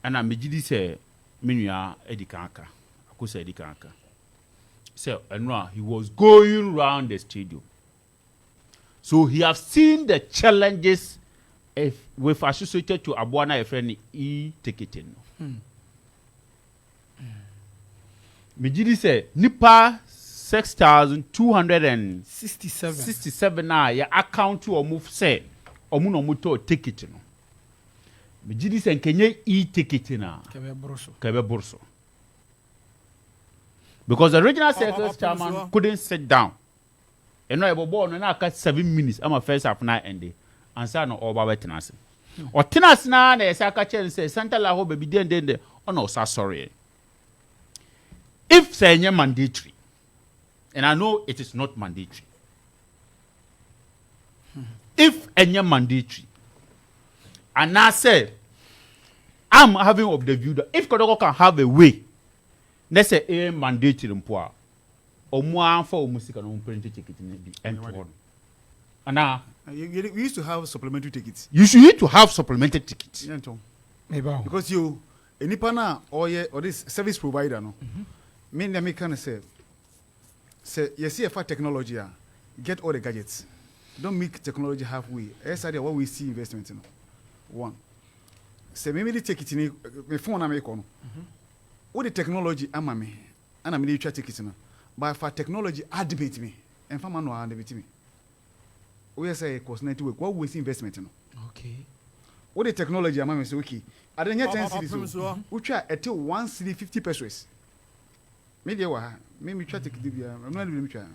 and I'm Mijidi say Minya Edikanka. Akusa Edikanka. So and he was going around the stadium. So he have seen the challenges with associated to Abuana a friend e-ticketing. Mijidi say nipa 6,267 na ya account to move say omu no moto ticket no. Mijidi say kenye e-ticket na kebe borso. Because the regional circus chairman couldn't sit down. You know, about na 7 minutes. I'm a first half night and day. And so no all about tenase. Or tenase na na say ka chen say Santa la ho baby den. Oh no, sorry. If say mandatory, and I know it is not mandatory. If any mandatory, and I say I'm having of the view that if Kotoko can have a way, let's say a mandatory mpoa. Omuan for music and print ticket in the end. And now we used to have supplementary tickets. You should need to have supplementary tickets. Because you any pana or this service provider no. Me and me can say you see a technology get all the gadgets. Don't make technology halfway. That's what we see investment in. One. Say maybe the ticket in my phone I make on. What the technology am me and I'm try tickets in. But for technology, I debate me. And for man, I debate me. We say cost network. What we see investment in? Okay. What the technology? I'm say okay. I don't get 10 cities. We try until 1 city 50 pesos. Maybe maybe try to give you. I'm not even trying.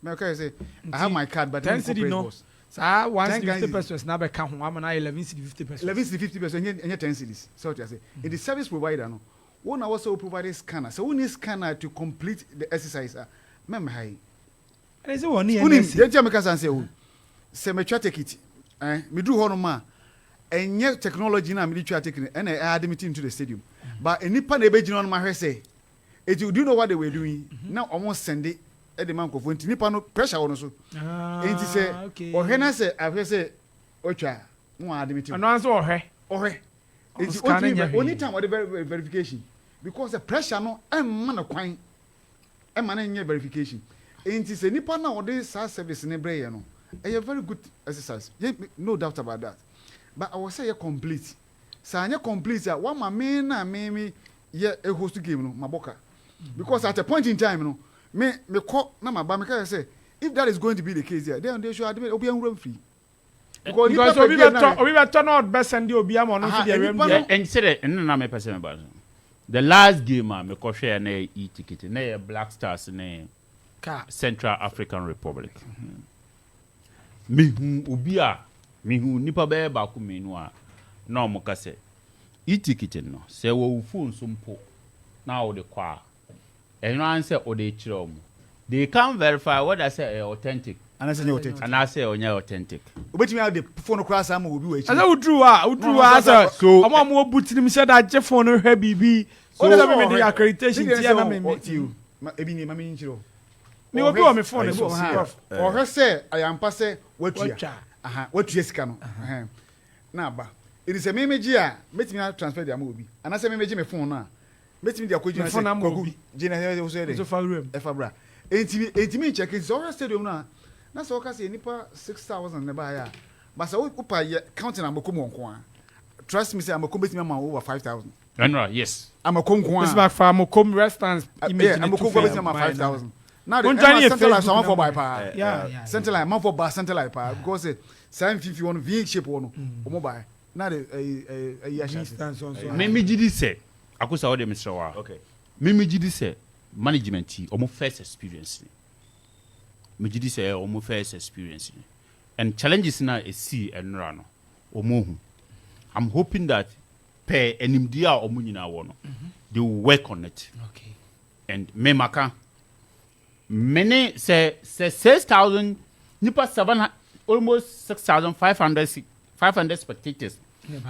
I say I have my card, but 10 city no. So 1 city 50 pesos. Now I count. I'm na 11 city 50 pesos. 11 city 50 pesos. And 10 cities. So what I say. In the service provider no. One also provide a scanner. So we need scanner to complete the exercise. Remember high. And is it one year? Then make us answer. Say me try take it. Me do hono ma. Enye technology na me try take it. And I add me into the stadium. But any pan ebe jino ma hwe say. Do you know what they were doing? Now almost send it at the man of when nipa no pressure on so. And he say, or hena say I say ocha. No add me to. And answer or it's only time what the verification. Because the pressure no man a quine man verification. And he say nipa na or this service in Ebray no. A very good exercise. No doubt about that. But I will say a complete. Sanya complete one my main na me yeah a host game no maboka. Because at a point in time no me call na my ba say if that is going to be the case here then they should admit obi room free. Because we turn out best and the obi am on the room and say na me person about the last game me ko share na e-ticket na Black Stars na Central African Republic. Me hu obi a me hu nipa be ba ku me no a na mo ka say e-ticket no say wo phone so mpo na wo de kwa and answer or they chrom. They can't verify what I say authentic. And I say authentic. And I say authentic. But me have the phone cross am will be waiting. I say udru so am mo buti me say that je phone hwe bibi. So me the accreditation tia na me you. Ebi ni mama nchiro. Me obi o me phone so. Or he say I am pass watua. Watua sika no. Na ba. It is a memeji a metimi transfer the am obi. And I say memeji me phone na. Metimi dia kwaju na say kwagu gina he so dey. So fa room. Efa bra. Entimi check it. So stadium na so ka say nipa 6,000 na ba ya. But so upa counting am ko mo nko a. Trust me say am ko betimi am over 5,000. Yes. Am ko nko a. This back for am restaurants image am ko betimi am 5,000. Now the central line someone for by pa. Yeah. Central line man for bar central line pa because 751 V shape one o mo buy. Now the me gidi say akusa wo de Mr. Wa. Okay. Me gidi say management omo first experience. Me gidi say omo first experience. And challenges na e see enra no. Omo hu. I'm hoping that per enimdia omo nyina wo no. They will work on it. Okay. And me maka many say 6,000 nipa 7 almost 6,500 spectators.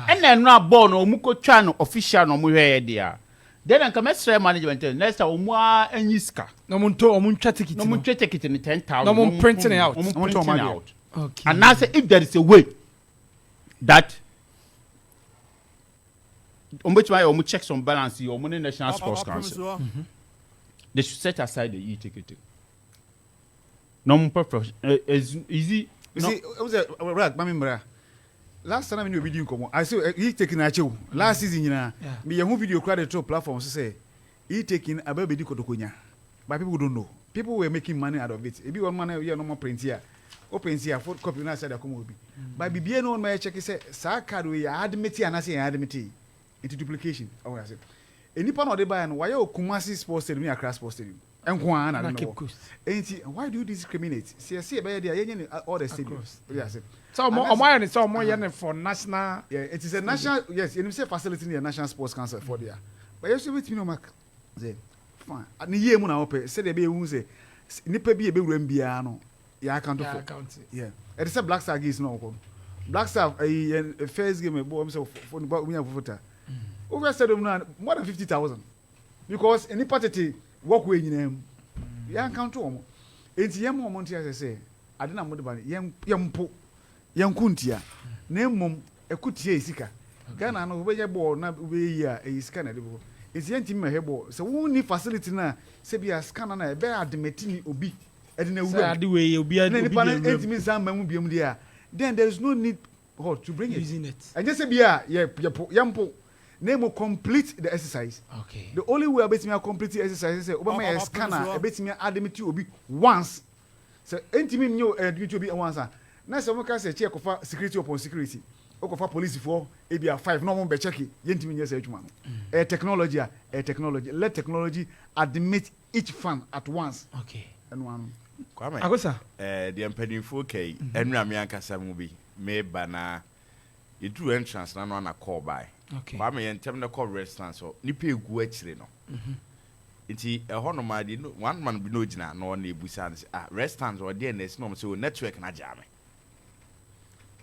And then na ball no muko twa no official no mo hwe dia. Then an commercial management next time omo anyiska. No mo ntwa ticket. No mo ntwa ticket in 10,000. No mo printing it out. Okay. And now say if there is a way that which way or checks on balance or money National Sports Council. They should set aside the e-ticketing. No purpose is easy. You see, it was a right, Mamma. Last time I knew video come I saw e-taking a show. Last season, me a video credit to platforms to say e-taking a baby Kotoko. But people don't know. People were making money out of it. If you want money, we are no more print here. Opemsuo photocopy na said come obi. But bibie no my check say sa card we admit and I say admit into duplication. Oh I say. Enipa no dey buy no why o Kumasi Sports Stadium na Accra Sports Stadium. Enko an na no. Enti why do you discriminate? See be there yenye all the stadiums. Yeah say. So omo yen for national. Yeah, it is a national yes, you say facility in the National Sports Council for there. But you see with me no mark. Say fine. Ani ye mu na ope say dey be ehun say nipa bi e be wuram bia no. Yeah, I can't do it. Yeah. It is a Black Star is no. Black Star first game boy himself for me for over said more than 50,000. Because any party walk way in them. Yeah, count to them. It's yam monty as I say. I didn't know about yam kuntia. Name mum a kutia isika. Ghana no way ball na we a scanner. It's yantim my hebo. So we need facility na say be a scanner na be admitting obi. Then there is no need to bring using it. And just say yampo name will complete the exercise. Okay. The only way I bet me complete the exercise is say Obama scanner I bet me admit you be once. So intimate you to be once. Now some can say check for security upon security. Or for police for ABR 5 no one be check it. Intimate yes technology let technology admit each fan at once. Okay. And one Kwame. Agosa. The empanimfo kai enra me ankasa mu bi me bana edu entrance na no na call by. Okay. Kwame yentem na call restaurant so nipa egu akire no. Iti eho no ma di no one man bi no gina na na ebusa na restaurant or there next no so network na jame.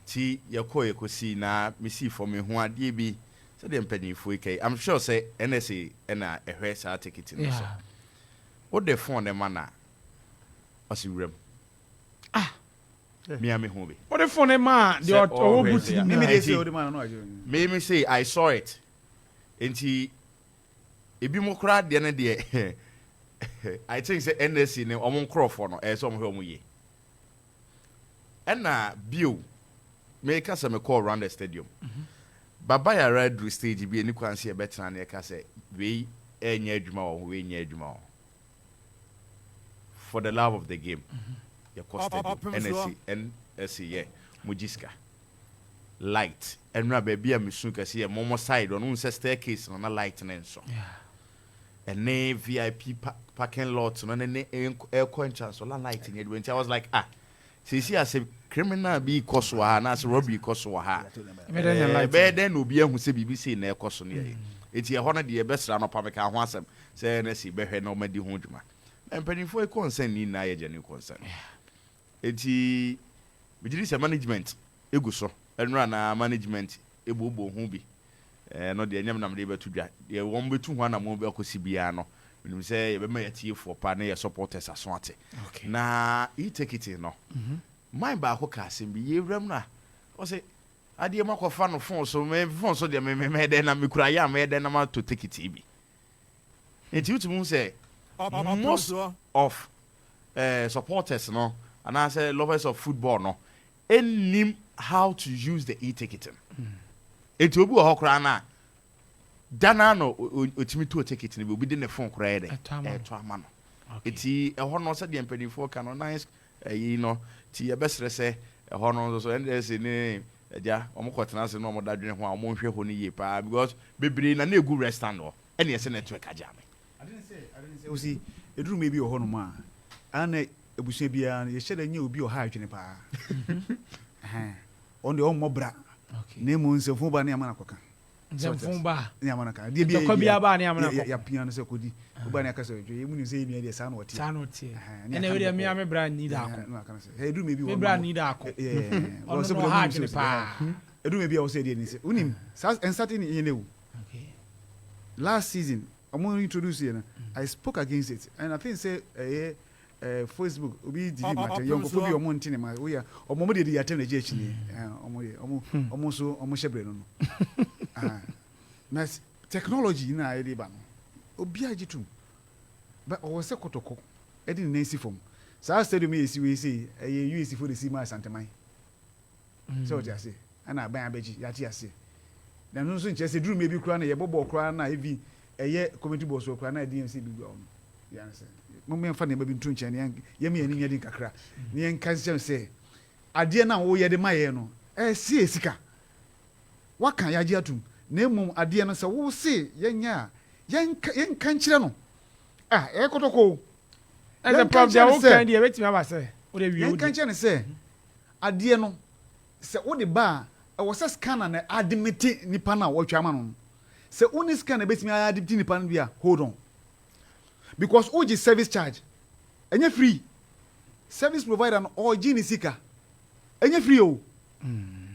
Ti yekosi na me see for me ho ade bi so the empanimfo kai I'm sure say NSA na ehwe sa ticket no so. What the phone the man Osiwrem. Me am home. What the phone man? The obuti me dey say the man no ajo. Me say I saw it. Enti ebi mo kra de na de I think say NSC ne omon crofo no so mo hwe ye. Na bio me ka se me call around the stadium. Baba ya red stage bi eni kwanse e betena na e ka se we enya adwuma wo we enya adwuma wo. For the love of the game. Your cost NSC, yeah, Mujiska. Light. And na baby a misuka see a momo side on unse staircase on a light and so. Yeah. And ne VIP parking lot on an air coin chance or lighting it when I was like, see as a criminal be koswa na as robbery koswa ha. Then will be who say BBC in air coson. It's your honor the best run of public awesome. Say NSC behe no medi hunjuma. And penny for a concern in na genuine concern. Eti bijiri management eguso enra management ebubo hu bi no de anyam nam de betu dwa de won betu hu na mo be akosi bia no menim say ye be ma yatie for pa na ye supporters aso ate na e take it no mind ba ko ka asem bi ye wram na o say ade makofa no phone so de me de na me kura ya me de na ma to take it bi eti utumu say most of supporters no and I say lovers of football no any how to use the e-ticketing. It will be a hokra na dana no otimi to ticketing will be in the phone cry there to amano. Iti a hono said the empenny for can nice you know ti best say a hono so and there's in ja omukotena se no mo dadwene ho amonhwe ho ni ye pa because bebre na na egu restaurant no any ese network ajame. I didn't say we see it room maybe a hono ma and ebusia bia ye shede nya obi o ha adwene pa on the on mobra name unse fun ba na amana koka fun ba ni amana ka de bia ko bia ba ni amana ko ya pia no se kodi oba na ka so dwe mu ni se ni de sa na oti ene we de mi am bra ni da ko no kan se he do maybe me bra ni da ko on se bra ha adwene pa edu maybe o se de ni se unim and starting in you last season I'm going to introduce you. I spoke against it, and I think say Facebook obi di matter young for be omo ntine ma we ya omo dey attend the church ni omo so omo shebre no mas technology na ayɛ de ba no obi agitum but ɔwɔ sɛ kotoko ɛde ne nansi fam saa stadium yɛ si wei sei ɛyɛ UAC for the si ma Santaman sɛ ɔte ase ɛna aban abɛgye yɛate ase na no nso nkyɛ sɛ duru me bi kora na yɛbɔbɔ kora na evi ɛyɛ community boss kora na DMC bi gua ɔno yɛn sɛ mo fa ne ba bi ntu nkyɛn ne yɛm yɛ ni yɛde kakra ne yɛn ka sɛ adeɛ na wo yɛde ma yɛ no si esika waka yɛagye atum na emum adeɛ no sɛ wo se yɛnya yɛn ka nkyerɛ no ɛyɛ kotoko ɛsɛ problem deɛ wo kan deɛ betimi aba sɛ wo de wie wo yɛn ka nkyerɛ no sɛ adeɛ no sɛ wo de ba ɛwɔ sɛ scanner na adimite nipa na wɔtwa ama no sɛ wo ne scanner betimi adimite nipa no bi a hold on because wo gye service charge ɛnyɛ free service provider no ɔgye ne sika ɛnyɛ free o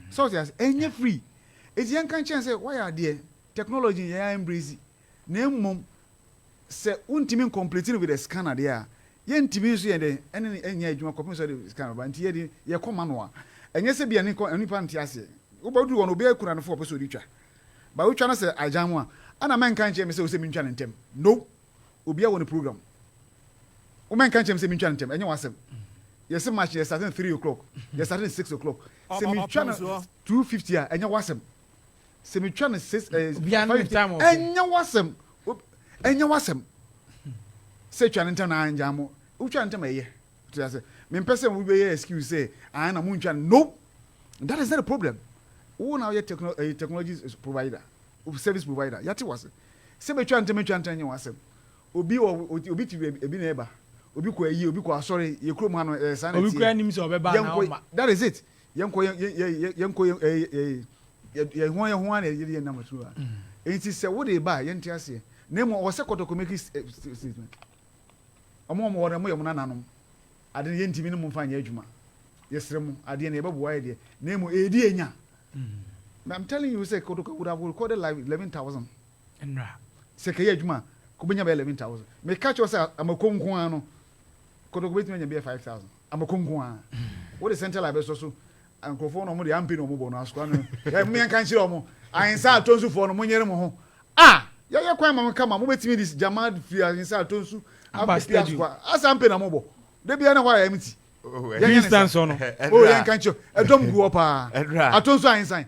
so ɛnyɛ free eti yɛn ka nkyɛn sɛ wɔyɛ adeɛ technology yɛn embrace na emom sɛ wontimi completing with the scanner deɛ a yɛntimi nso yɛn de ɛne ɛnyɛ adwuma kɔpem sɛ de scanner ba nti yɛde yɛkɔ manual ɛnyɛ sɛ bia nipa nte ase wobɛdu wɔ no obi akura no fo ɔpɛ sɛ ɔdi twa ba wotwa no sɛ agyan mu a ana mɛnka nkyɛn me sɛ wo sɛ mentwa ne ntɛm no obi awɔ ne program wo mɛnka nkyɛn me sɛ mentwa ne ntɛm ɛnyɛ wasɛm yɛsɛ match yɛ starting 3 o'clock yɛ starting 6 o'clock sɛ metwa no 2:50 a ɛnyɛ wasɛm sɛ metwa no 6 ɛnyɛ wasɛm ɛnyɛ wasɛm sɛ twa ne ntɛm na angyan mo wotwa ne ntɛm ɛyɛ to say mempɛ sɛ wo bɛyɛ excuse sɛ na mo ntwa no that is not a problem wo na yɛ technology provider service provider yɛte wase sɛ betwa ntɛm nyɛ wasɛm obi ti ebi na ɛba obi kɔ ayi obi kɔ asɔre yɛ kurom ha no sanity obi kɔ anim sɛ ɔbɛba na ɔma that is it yɛnkɔ yɛ ho ana yɛ nam tru a enti sɛ wo de ba yɛnte ase na mo wɔ sɛ kotoko make statement ɔmo wɔ na mo yɛ mo nananom ade ne yɛntimi ne mo mfa nyɛ adwuma yɛsrɛ mo ade ne yɛbɛboa yɛ de na mo edi enya I'm telling you say kotoko would have recorded live 11,000 enra sɛ kɛyɛ adwuma ko benya 11,000 me catch us amakonko ano kotoko betimi nya be 5,000 amakonko an wo de central live so ankrofo no mo de ampe no mo bo no asko no ya me kan kyerɛ mo ahinsa atonsu fo no mo nyere mo ho yɛ kwan ma kama mo betimi dis jamad free ahinsa atonsu abastadio asampe na mo bo de bia na hwa ya mti instance no yɛ kan kyerɛ ɛdom gu opa atonsu ahinsa